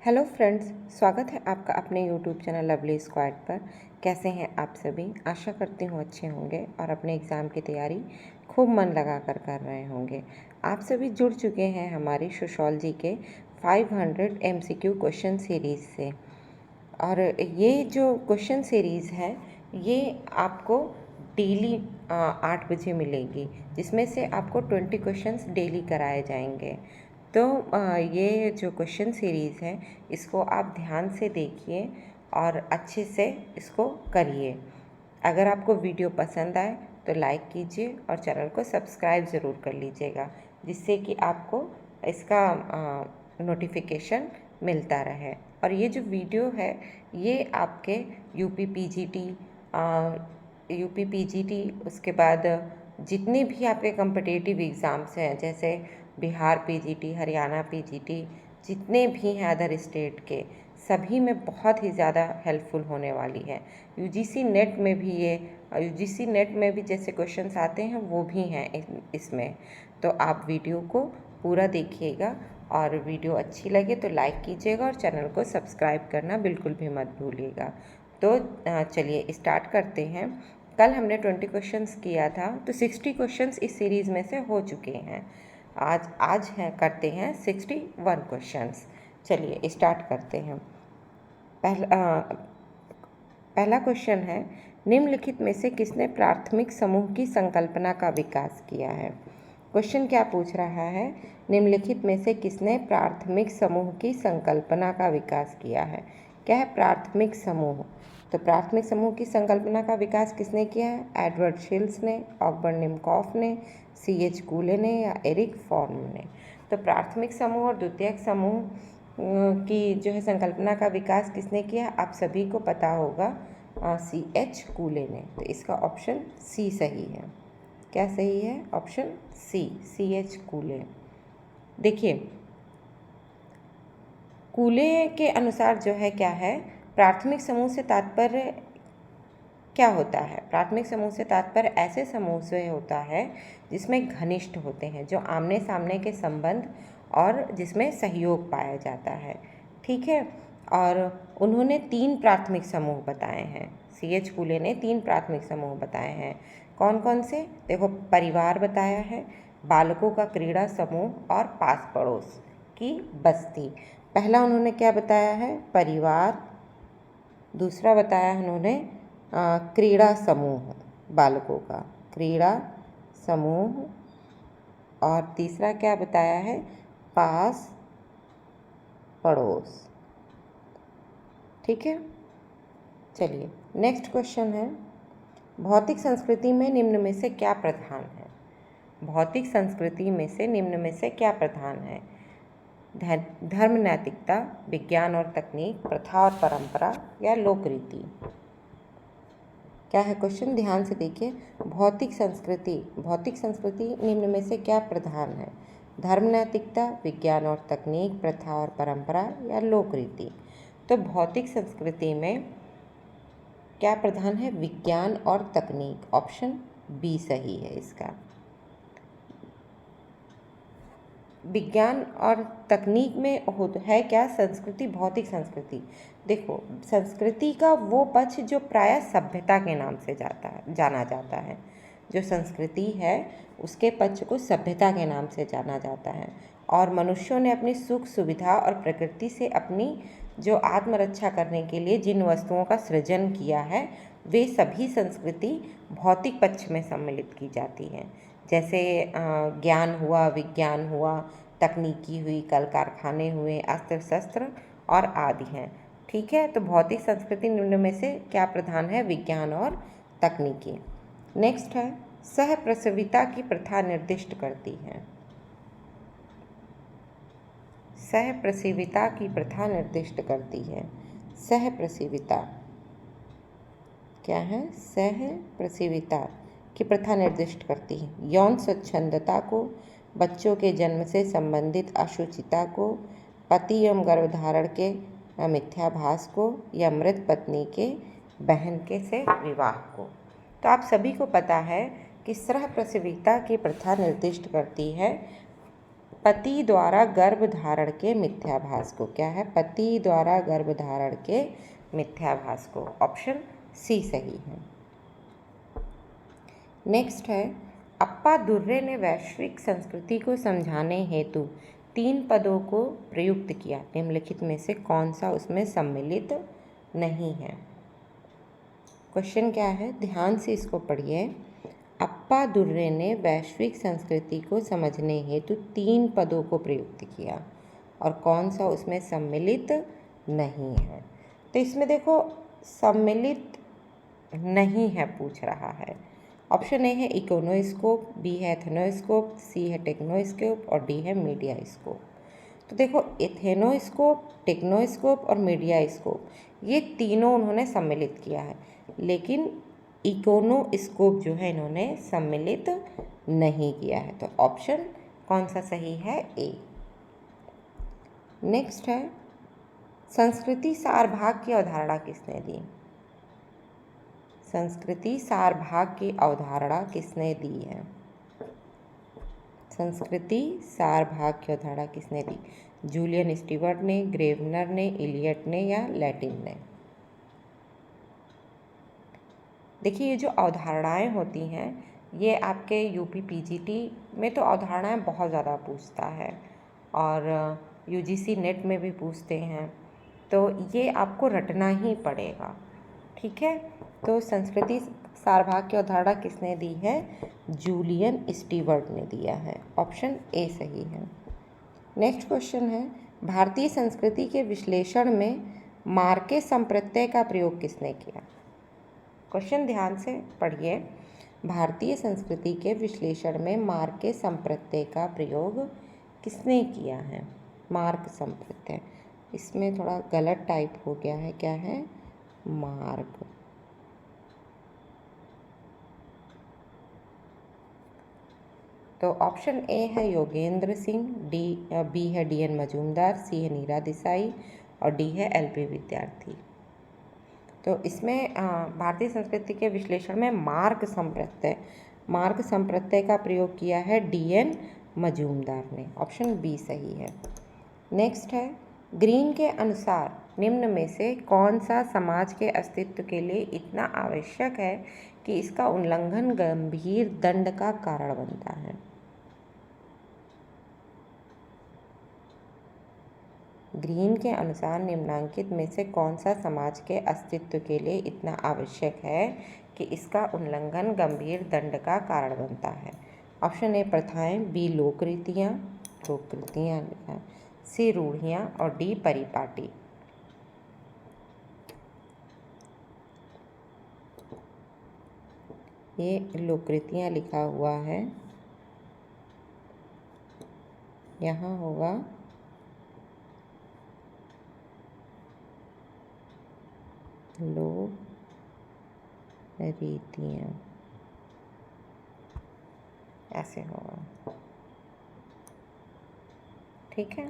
Hello friends, स्वागत है आपका अपने यूट्यूब चैनल लवली स्क्वाड पर। कैसे हैं आप सभी? आशा करती हूँ अच्छे होंगे और अपने एग्ज़ाम की तैयारी खूब मन लगा कर रहे होंगे। आप सभी जुड़ चुके हैं हमारी सोशोलॉजी के 500 MCQ क्वेश्चन सीरीज़ से। और ये जो क्वेश्चन सीरीज़ है ये आपको डेली 8 बजे मिलेगी, जिसमें से आपको 20 क्वेश्चंस डेली कराए जाएंगे। तो ये जो क्वेश्चन सीरीज़ है इसको आप ध्यान से देखिए और अच्छे से इसको करिए। अगर आपको वीडियो पसंद आए तो लाइक कीजिए और चैनल को सब्सक्राइब ज़रूर कर लीजिएगा, जिससे कि आपको इसका नोटिफिकेशन मिलता रहे। और ये जो वीडियो है ये आपके यूपी पीजीटी उसके बाद जितने भी आपके कम्पिटिटिव एग्ज़ाम्स हैं, जैसे बिहार पीजीटी, हरियाणा पीजीटी, जितने भी हैं अदर स्टेट के, सभी में बहुत ही ज़्यादा हेल्पफुल होने वाली है। यूजीसी नेट में भी जैसे क्वेश्चंस आते हैं वो भी हैं इसमें। तो आप वीडियो को पूरा देखिएगा और वीडियो अच्छी लगे तो लाइक कीजिएगा और चैनल को सब्सक्राइब करना बिल्कुल भी मत भूलिएगा। तो चलिए स्टार्ट करते हैं। कल हमने 20 क्वेश्चंस किया था, तो 60 क्वेश्चंस इस सीरीज़ में से हो चुके हैं। आज करते हैं 61 क्वेश्चंस। चलिए स्टार्ट करते हैं। पहला क्वेश्चन है, निम्नलिखित में से किसने प्राथमिक समूह की संकल्पना का विकास किया है? क्वेश्चन क्या पूछ रहा है? निम्नलिखित में से किसने प्राथमिक समूह की संकल्पना का विकास किया है? क्या है प्राथमिक समूह? तो प्राथमिक समूह की संकल्पना का विकास किसने किया है? एडवर्ड शिल्स ने, ऑकबर्न निमकॉफ ने, CH कूले ने या एरिक फॉर्म ने? तो प्राथमिक समूह और द्वितीयक समूह की जो है संकल्पना का विकास किसने किया? आप सभी को पता होगा, CH कूले ने। तो इसका ऑप्शन सी सही है। क्या सही है? Option C, CH कूले। देखिए, कूले के अनुसार जो है क्या है, प्राथमिक समूह से तात्पर्य क्या होता है? प्राथमिक समूह से तात्पर्य ऐसे समूह से होता है जिसमें घनिष्ठ होते हैं, जो आमने सामने के संबंध और जिसमें सहयोग पाया जाता है। ठीक है। और उन्होंने 3 प्राथमिक समूह बताए हैं। CH कूले ने 3 प्राथमिक समूह बताए हैं। कौन कौन से? देखो, परिवार बताया है, बालकों का क्रीड़ा समूह और पास पड़ोस की बस्ती। पहला उन्होंने क्या बताया है? परिवार। दूसरा बताया उन्होंने क्रीड़ा समूह, बालकों का क्रीड़ा समूह। और तीसरा क्या बताया है? पास पड़ोस। ठीक है। चलिए नेक्स्ट क्वेश्चन है, भौतिक संस्कृति में निम्न में से क्या प्रधान है? भौतिक संस्कृति में से निम्न में से क्या प्रधान है? धर्म नैतिकता, विज्ञान और तकनीक, प्रथा और परंपरा या लोक रीति? क्या है क्वेश्चन? ध्यान से देखिए। भौतिक संस्कृति निम्न में से क्या प्रधान है? धर्म नैतिकता, विज्ञान और तकनीक, प्रथा और परंपरा या लोक रीति? तो भौतिक संस्कृति में क्या प्रधान है? विज्ञान और तकनीक। ऑप्शन बी सही है इसका। विज्ञान और तकनीक में है क्या? संस्कृति, भौतिक संस्कृति। देखो, संस्कृति का वो पक्ष जो प्रायः सभ्यता के नाम से जाना जाता है। जो संस्कृति है उसके पक्ष को सभ्यता के नाम से जाना जाता है। और मनुष्यों ने अपनी सुख सुविधा और प्रकृति से अपनी जो आत्मरक्षा करने के लिए जिन वस्तुओं का सृजन किया है, वे सभी संस्कृति भौतिक पक्ष में सम्मिलित की जाती हैं। जैसे ज्ञान हुआ, विज्ञान हुआ, तकनीकी हुई, कल कारखाने हुए, अस्त्र शस्त्र और आदि हैं। ठीक है। तो भौतिक संस्कृति निम्न में से क्या प्रधान है? विज्ञान और तकनीकी। नेक्स्ट है, सह प्रसविता की प्रथा निर्दिष्ट करती है। सह प्रसविता की प्रथा निर्दिष्ट करती है। सह प्रसविता क्या है? सह प्रसविता की प्रथा निर्दिष्ट करती है यौन स्वच्छंदता को, बच्चों के जन्म से संबंधित अशुचिता को, पति एवं गर्भधारण के मिथ्याभास को, या मृत पत्नी के बहन के से विवाह को। तो आप सभी को पता है कि सह प्रसविता की प्रथा निर्दिष्ट करती है पति द्वारा गर्भ धारण के मिथ्याभास को। क्या है? पति द्वारा गर्भ धारण के मिथ्याभास को। ऑप्शन सी सही है। नेक्स्ट है, अप्पा दुर्रे ने वैश्विक संस्कृति को समझाने हेतु 3 पदों को प्रयुक्त किया, निम्नलिखित में से कौन सा उसमें सम्मिलित नहीं है? क्वेश्चन क्या है, ध्यान से इसको पढ़िए। अप्पा दुर्रे ने वैश्विक संस्कृति को समझने हेतु 3 पदों को प्रयुक्त किया और कौन सा उसमें सम्मिलित नहीं है? तो इसमें देखो सम्मिलित नहीं है पूछ रहा है। ऑप्शन ए है इकोनोस्कोप, बी है एथेनोस्कोप, सी है टेक्नोस्कोप और डी है मीडियास्कोप। तो देखो एथेनोस्कोप, टेक्नोस्कोप और मीडियास्कोप ये तीनों उन्होंने सम्मिलित किया है, लेकिन इकोनोस्कोप जो है इन्होंने सम्मिलित नहीं किया है। तो ऑप्शन कौन सा सही है? ए। नेक्स्ट है, संस्कृति सारभाग की अवधारणा किसने दी? संस्कृति सारभाग की अवधारणा किसने दी है? संस्कृति सारभाग की अवधारणा किसने दी? जूलियन स्टीवर्ट ने, ग्रेवनर ने, इलियट ने या लैटिन ने? देखिए, ये जो अवधारणाएं होती हैं ये आपके यूपी पीजीटी में तो अवधारणाएं बहुत ज़्यादा पूछता है और यूजीसी नेट में भी पूछते हैं, तो ये आपको रटना ही पड़ेगा। ठीक है, तो संस्कृति सारभाग की अवधारणा किसने दी है? जूलियन स्टीवर्ट ने दिया है। ऑप्शन ए सही है। नेक्स्ट क्वेश्चन है, भारतीय संस्कृति के विश्लेषण में मार्के संप्रत्यय का प्रयोग किसने किया? क्वेश्चन ध्यान से पढ़िए। भारतीय संस्कृति के विश्लेषण में मार्के संप्रत्यय का प्रयोग किसने किया है? मार्क संप्रत्यय, इसमें थोड़ा गलत टाइप हो गया है। क्या है? मार्क। तो ऑप्शन ए है योगेंद्र सिंह, बी है डी.एन. मजूमदार, सी है नीरा देसाई और डी है एल.पी. विद्यार्थी। तो इसमें भारतीय संस्कृति के विश्लेषण में मार्क संप्रत्यय का प्रयोग किया है डी.एन. मजूमदार ने। ऑप्शन बी सही है। नेक्स्ट है, ग्रीन के अनुसार निम्न में से कौन सा समाज के अस्तित्व के लिए इतना आवश्यक है कि इसका उल्लंघन गंभीर दंड का कारण बनता है? ग्रीन के अनुसार निम्नलिखित में से कौन सा समाज के अस्तित्व के लिए इतना आवश्यक है कि इसका उल्लंघन गंभीर दंड का कारण बनता है? ऑप्शन ए प्रथाएं, बी लोकरीतियाँ लिखा है, सी रूढ़ियाँ और डी परिपाटी। ये लोकरीतियाँ लिखा हुआ है, यहाँ होगा लोकरीतियाँ, ऐसे होगा। ठीक है,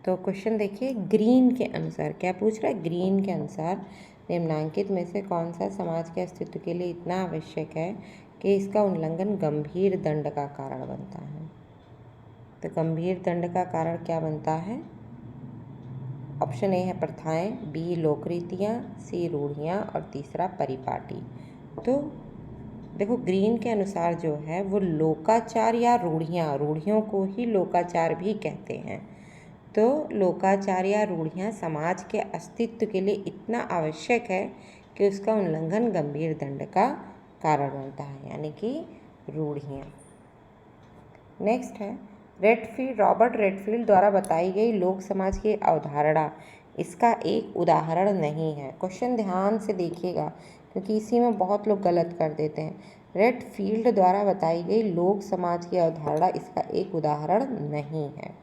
तो क्वेश्चन देखिए, ग्रीन के अनुसार क्या पूछ रहा है? ग्रीन के अनुसार निम्नलिखित में से कौन सा समाज के अस्तित्व के लिए इतना आवश्यक है कि इसका उल्लंघन गंभीर दंड का कारण बनता है? तो गंभीर दंड का कारण क्या बनता है? ऑप्शन ए है प्रथाएं, बी लोकरीतियाँ, सी रूढ़ियाँ और तीसरा परिपाटी। तो देखो ग्रीन के अनुसार जो है वो लोकाचार या रूढ़ियों को ही लोकाचार भी कहते हैं। तो लोकाचार या रूढ़ियाँ समाज के अस्तित्व के लिए इतना आवश्यक है कि उसका उल्लंघन गंभीर दंड का कारण बनता है, यानी कि रूढ़ियाँ। नेक्स्ट है, रॉबर्ट रेडफील्ड द्वारा बताई गई लोक समाज की अवधारणा इसका एक उदाहरण नहीं है। क्वेश्चन ध्यान से देखिएगा क्योंकि इसी में बहुत लोग गलत कर देते हैं। रेडफील्ड द्वारा बताई गई लोक समाज की अवधारणा इसका एक उदाहरण नहीं है।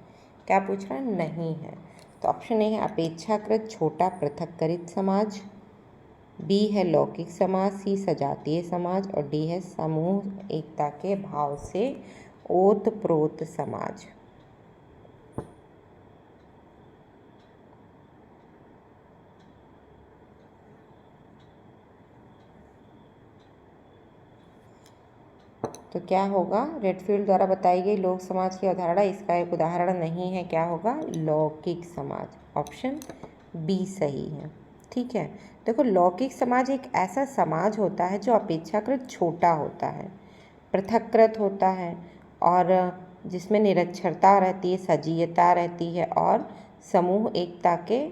क्या पूछ रहा है? नहीं है। तो ऑप्शन ए है अपेक्षाकृत छोटा पृथक्करित समाज, बी है लौकिक समाज, सी सजातीय समाज और डी है समूह एकता के भाव से ओतप्रोत समाज। तो क्या होगा, रेडफील्ड द्वारा बताई गई लोक समाज की अवधारणा इसका एक उदाहरण नहीं है। क्या होगा, लौकिक समाज। ऑप्शन बी सही है। ठीक है, देखो लौकिक समाज एक ऐसा समाज होता है जो अपेक्षाकृत छोटा होता है, पृथक्कृत होता है और जिसमें निरक्षरता रहती है, सजीवता रहती है और समूह एकता के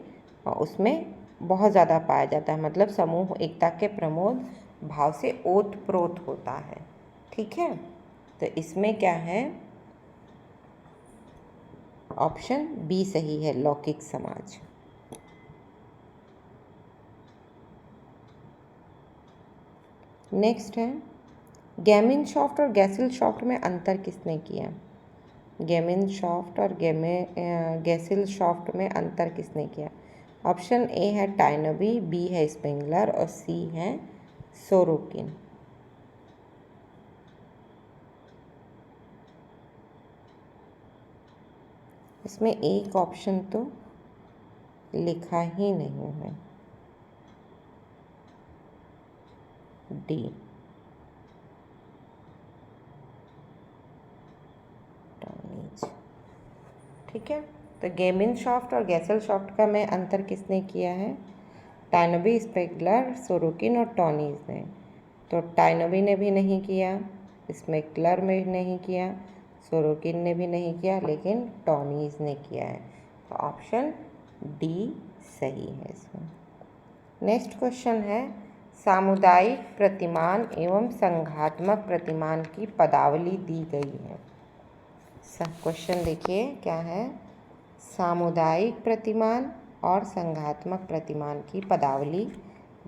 उसमें बहुत ज़्यादा पाया जाता है। मतलब समूह एकता के प्रमोद भाव से ओतप्रोत होता है। ठीक है, तो इसमें क्या है, ऑप्शन बी सही है, लौकिक समाज। नेक्स्ट है, गेमिनशॉफ्ट और गैसिलशॉफ्ट में अंतर किसने किया? गेमिनशॉफ्ट और गैसिलशॉफ्ट में अंतर किसने किया? ऑप्शन ए है टाइनबी, बी है स्पेंगलर और सी है सोरोकिन। इसमें एक ऑप्शन तो लिखा ही नहीं है, डी। ठीक है, तो गेमिनशॉफ्ट और गैसेलशॉफ्ट का में अंतर किसने किया है? टाइनबी, स्पेगलर, सोरोकिन और टॉनीज ने। तो टाइनबी ने भी नहीं किया, स्पेगलर में नहीं किया, सोरोकिन ने भी नहीं किया, लेकिन टॉनीज ने किया है। तो ऑप्शन डी सही है इसमें। नेक्स्ट क्वेश्चन है, सामुदायिक प्रतिमान एवं संघात्मक प्रतिमान की पदावली दी गई है। क्वेश्चन देखिए क्या है, सामुदायिक प्रतिमान और संघात्मक प्रतिमान की पदावली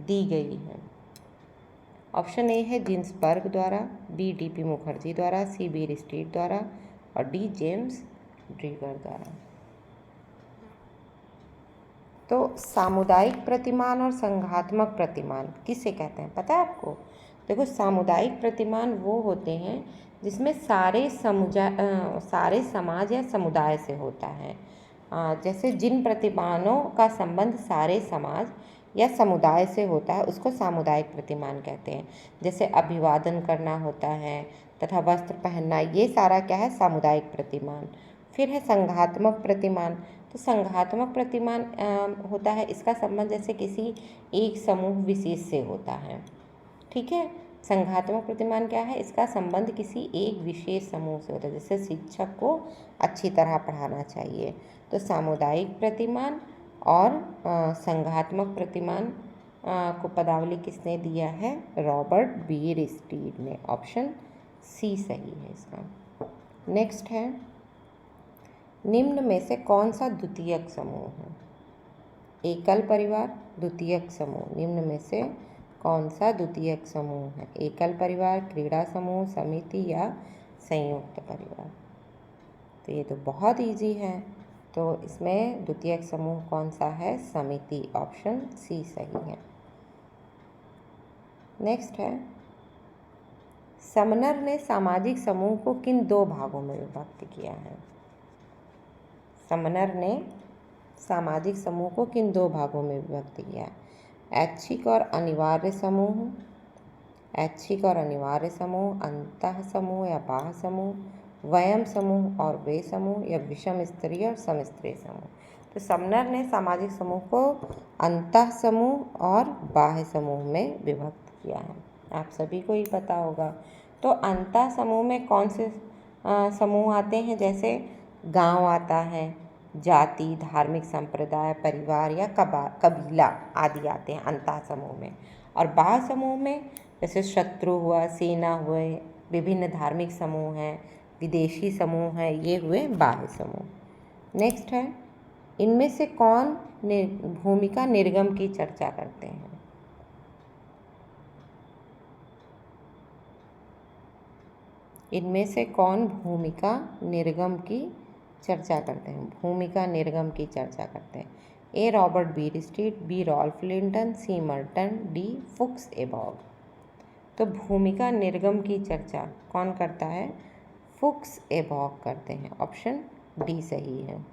दी गई है। ऑप्शन ए है जिन्सबर्ग द्वारा, बी डीपी मुखर्जी द्वारा, सी बी स्ट्रीट द्वारा और डी जेम्स ड्रीगर द्वारा। तो सामुदायिक प्रतिमान और संघात्मक प्रतिमान किसे कहते हैं, पता है आपको? देखो सामुदायिक प्रतिमान वो होते हैं जिसमें सारे समाज या समुदाय से होता है। जैसे जिन प्रतिमानों का संबंध सारे समाज या समुदाय से होता है उसको सामुदायिक प्रतिमान कहते हैं। जैसे अभिवादन करना होता है तथा वस्त्र पहनना, ये सारा क्या है, सामुदायिक प्रतिमान। फिर है संघात्मक प्रतिमान। तो संघात्मक प्रतिमान होता है, इसका संबंध जैसे किसी एक समूह विशेष से होता है। ठीक है, संघात्मक प्रतिमान क्या है, इसका संबंध किसी एक विशेष समूह से होता है, जैसे शिक्षक को अच्छी तरह पढ़ाना चाहिए। तो सामुदायिक प्रतिमान और संघात्मक प्रतिमान को पदावली किसने दिया है? रॉबर्ट बी स्टीड ने। ऑप्शन सी सही है इसका। नेक्स्ट है, निम्न में से कौन सा द्वितीयक समूह है? एकल परिवार, द्वितीयक समूह, निम्न में से कौन सा द्वितीयक समूह है? एकल परिवार, क्रीड़ा समूह, समिति या संयुक्त परिवार? तो ये तो बहुत इजी है, तो इसमें द्वितीयक समूह कौन सा है? समिति। ऑप्शन सी सही है। नेक्स्ट है, समनर ने सामाजिक समूह को किन दो भागों में विभक्त किया है? समनर ने सामाजिक समूह को किन दो भागों में विभक्त किया है? ऐच्छिक और अनिवार्य समूह, ऐच्छिक और अनिवार्य समूह, अंतः समूह या बाह्य समूह, वयम समूह और वे समूह, या विषम स्तरीय और समस्तरीय समूह। तो समनर ने सामाजिक समूह को अंतः समूह और बाह्य समूह में विभक्त किया है, आप सभी को ही पता होगा। तो अंतः समूह में कौन से समूह आते हैं? जैसे गांव आता है, जाति, धार्मिक संप्रदाय, परिवार या कबीला आदि आते हैं अंतः समूह में। और बाह्य समूह में जैसे शत्रु हुआ, सेना हुए, विभिन्न धार्मिक समूह हैं, विदेशी समूह हैं, ये हुए बाह्य समूह। नेक्स्ट है, इनमें से कौन भूमिका निर्गम की चर्चा करते हैं? इनमें से कौन भूमिका निर्गम की चर्चा करते हैं? भूमिका निर्गम की चर्चा करते हैं। ए रॉबर्ट बी स्ट्रीट, B Ralph Linton, C Merton, D Fuchs Ebaugh. तो भूमिका निर्गम की चर्चा कौन करता है? फुक्स एबॉग करते हैं। ऑप्शन डी सही है।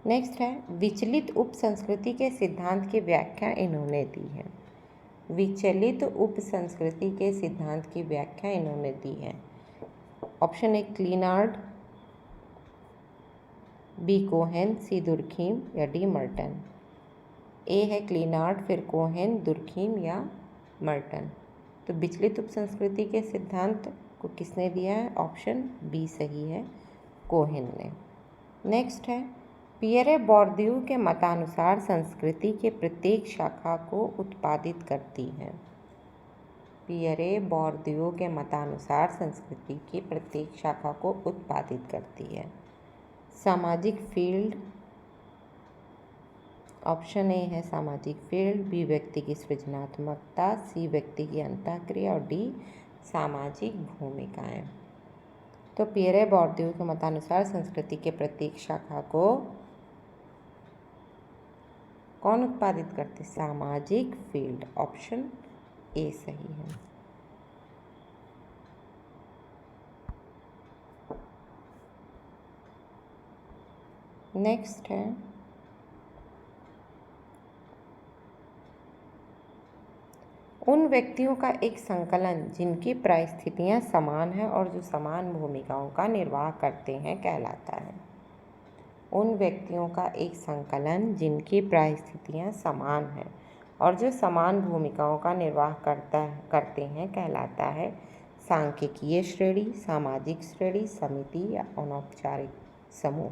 नेक्स्ट है, विचलित उप संस्कृति के सिद्धांत की व्याख्या इन्होंने दी है। विचलित उप संस्कृति के सिद्धांत की व्याख्या इन्होंने दी है। Option A Clinard, B Cohen, C Durkheim या डी मर्टन। ए है क्लीनार्ड, फिर कोहेन, दुर्खीम या मर्टन। तो विचलित उप संस्कृति के सिद्धांत को किसने दिया है? ऑप्शन बी सही है, कोहेन ने। नेक्स्ट है, पियरे बोर्दियू के मतानुसार संस्कृति के प्रत्येक शाखा को उत्पादित करती है। पियरे बोर्दियू के मतानुसार संस्कृति की प्रत्येक शाखा को उत्पादित करती है। सामाजिक फील्ड, ऑप्शन ए है सामाजिक फील्ड, बी व्यक्ति की सृजनात्मकता, सी व्यक्ति की अंतःक्रिया और डी सामाजिक भूमिकाएं। तो पियरे बोर्दियू के मतानुसार संस्कृति के प्रत्येक शाखा को कौन उत्पादित करते? सामाजिक फील्ड। ऑप्शन ए सही है। नेक्स्ट है, उन व्यक्तियों का एक संकलन जिनकी परिस्थितियां समान हैं और जो समान भूमिकाओं का निर्वाह करते हैं कहलाता है। उन व्यक्तियों का एक संकलन जिनकी परिस्थितियां समान हैं और जो समान भूमिकाओं का निर्वाह करते हैं कहलाता है सांख्यिकीय श्रेणी, सामाजिक श्रेणी, समिति या अनौपचारिक समूह।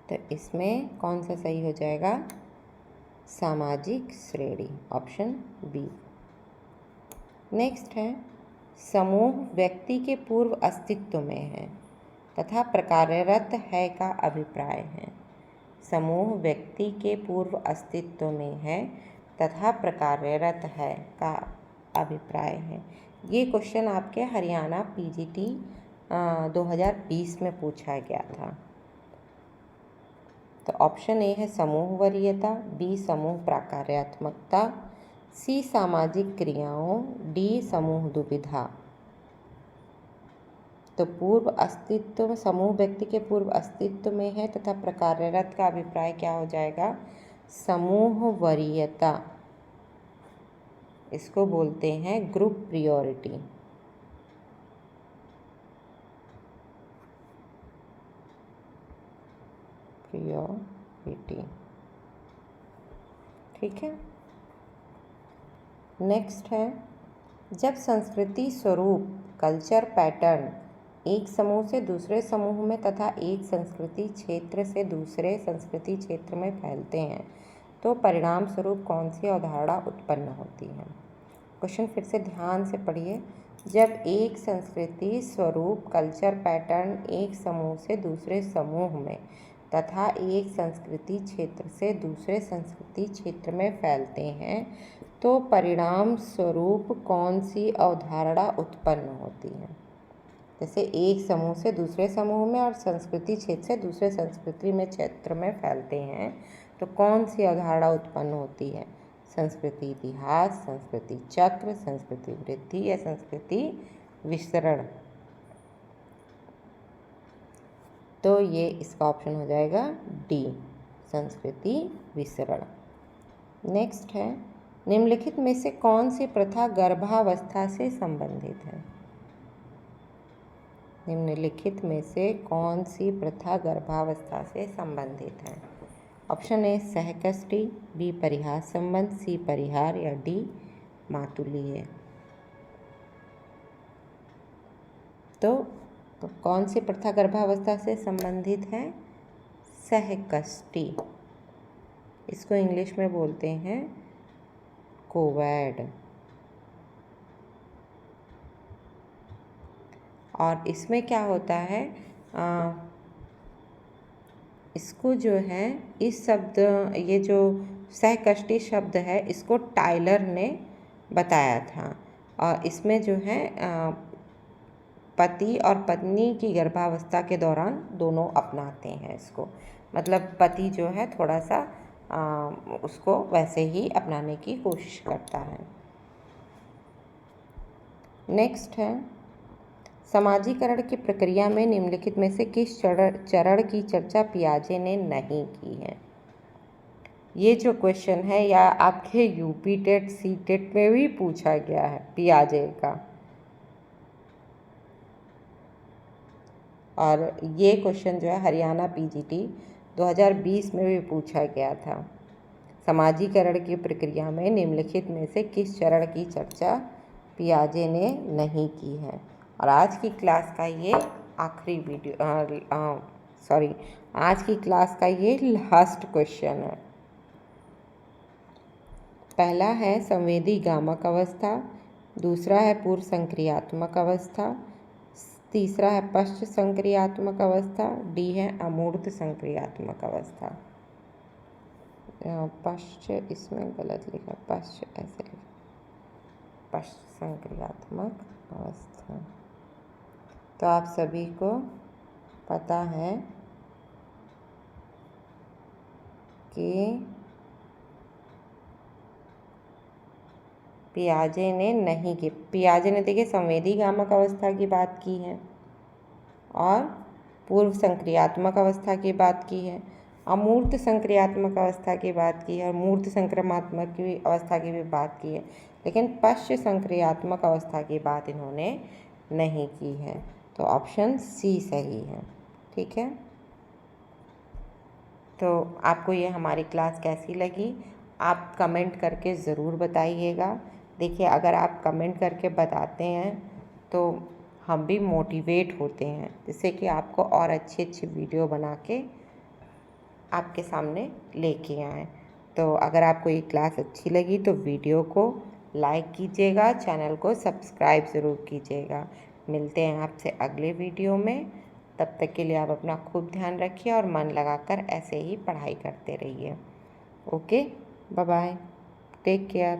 तो इसमें कौन सा सही हो जाएगा? सामाजिक श्रेणी, ऑप्शन बी। नेक्स्ट है, समूह व्यक्ति के पूर्व अस्तित्व में है तथा प्रकार्यरत है का अभिप्राय है। समूह व्यक्ति के पूर्व अस्तित्व में है तथा प्रकार्यरत है का अभिप्राय है। ये क्वेश्चन आपके हरियाणा पीजीटी 2020 में पूछा गया था। तो ऑप्शन ए है समूह वरीयता, बी समूह प्राकार्यात्मकता, सी सामाजिक क्रियाओं, डी समूह दुविधा। तो पूर्व अस्तित्व, समूह व्यक्ति के पूर्व अस्तित्व में है तथा प्रकार्यरत का अभिप्राय क्या हो जाएगा? समूह वरीयता। इसको बोलते हैं ग्रुप प्रियोरिटी। ठीक है। नेक्स्ट है, जब संस्कृति स्वरूप कल्चर पैटर्न एक समूह से दूसरे समूह में तथा एक संस्कृति क्षेत्र से दूसरे संस्कृति क्षेत्र में फैलते हैं तो परिणाम स्वरूप कौन सी अवधारणा उत्पन्न होती है? क्वेश्चन फिर से ध्यान से पढ़िए। जब एक संस्कृति स्वरूप कल्चर पैटर्न एक समूह से दूसरे समूह में तथा एक संस्कृति क्षेत्र से दूसरे संस्कृति क्षेत्र में फैलते हैं तो परिणाम स्वरूप कौन सी अवधारणा उत्पन्न होती है? जैसे एक समूह से दूसरे समूह में और संस्कृति क्षेत्र से दूसरे संस्कृति में क्षेत्र में फैलते हैं तो कौन सी अवधारणा उत्पन्न होती है? संस्कृति इतिहास, संस्कृति चक्र, संस्कृति वृद्धि या संस्कृति विसरण। तो ये इसका ऑप्शन हो जाएगा डी, संस्कृति विसरण। नेक्स्ट है, निम्नलिखित में से कौन सी प्रथा गर्भावस्था से संबंधित है? निम्नलिखित में से कौन सी प्रथा गर्भावस्था से संबंधित है? ऑप्शन ए सहकष्टी, बी परिहार संबंध, सी परिहार या डी मातुलीय। तो कौन सी प्रथा गर्भावस्था से संबंधित है? सहकष्टी। इसको इंग्लिश में बोलते हैं कोवैड। और इसमें क्या होता है, इसको जो है इस शब्द, ये जो सहकष्टी शब्द है इसको टाइलर ने बताया था। और इसमें जो है पति और पत्नी की गर्भावस्था के दौरान दोनों अपनाते हैं इसको। मतलब पति जो है थोड़ा सा उसको वैसे ही अपनाने की कोशिश करता है। नेक्स्ट है, समाजीकरण की प्रक्रिया में निम्नलिखित में से किस चरण की चर्चा पियाजे ने नहीं की है? ये जो क्वेश्चन है या आपके यूपी टेट सी टेट में भी पूछा गया है पियाजे का, और ये क्वेश्चन जो है हरियाणा पीजीटी 2020 में भी पूछा गया था। समाजीकरण की प्रक्रिया में निम्नलिखित में से किस चरण की चर्चा पियाजे ने नहीं की है। और आज की क्लास का ये आखिरी वीडियो आज की क्लास का ये लास्ट क्वेश्चन है। पहला है संवेदी गामक अवस्था, दूसरा है पूर्व संक्रियात्मक अवस्था, तीसरा है पश्च संक्रियात्मक अवस्था, डी है अमूर्त संक्रियात्मक अवस्था। पश्च इसमें गलत लिखा, पश्च ऐसे लिखा, पश्च संक्रियात्मक अवस्था। तो आप सभी को पता है कि पियाजे ने नहीं की। पियाजे ने देखिए संवेदी गामक अवस्था की बात की है और पूर्व संक्रियात्मक अवस्था की बात की है, अमूर्त संक्रियात्मक अवस्था की बात की है और मूर्त संक्रमात्मक की अवस्था की भी बात की है, लेकिन पश्च संक्रियात्मक अवस्था की बात इन्होंने नहीं की है। तो ऑप्शन सी सही है। ठीक है, तो आपको ये हमारी क्लास कैसी लगी आप कमेंट करके ज़रूर बताइएगा। देखिए अगर आप कमेंट करके बताते हैं तो हम भी मोटिवेट होते हैं, जिससे कि आपको और अच्छी अच्छी वीडियो बना के आपके सामने लेके आएँ। तो अगर आपको ये क्लास अच्छी लगी तो वीडियो को लाइक कीजिएगा, चैनल को सब्सक्राइब ज़रूर कीजिएगा। मिलते हैं आपसे अगले वीडियो में। तब तक के लिए आप अपना खूब ध्यान रखिए और मन लगाकर ऐसे ही पढ़ाई करते रहिए। Okay, bye bye, take care.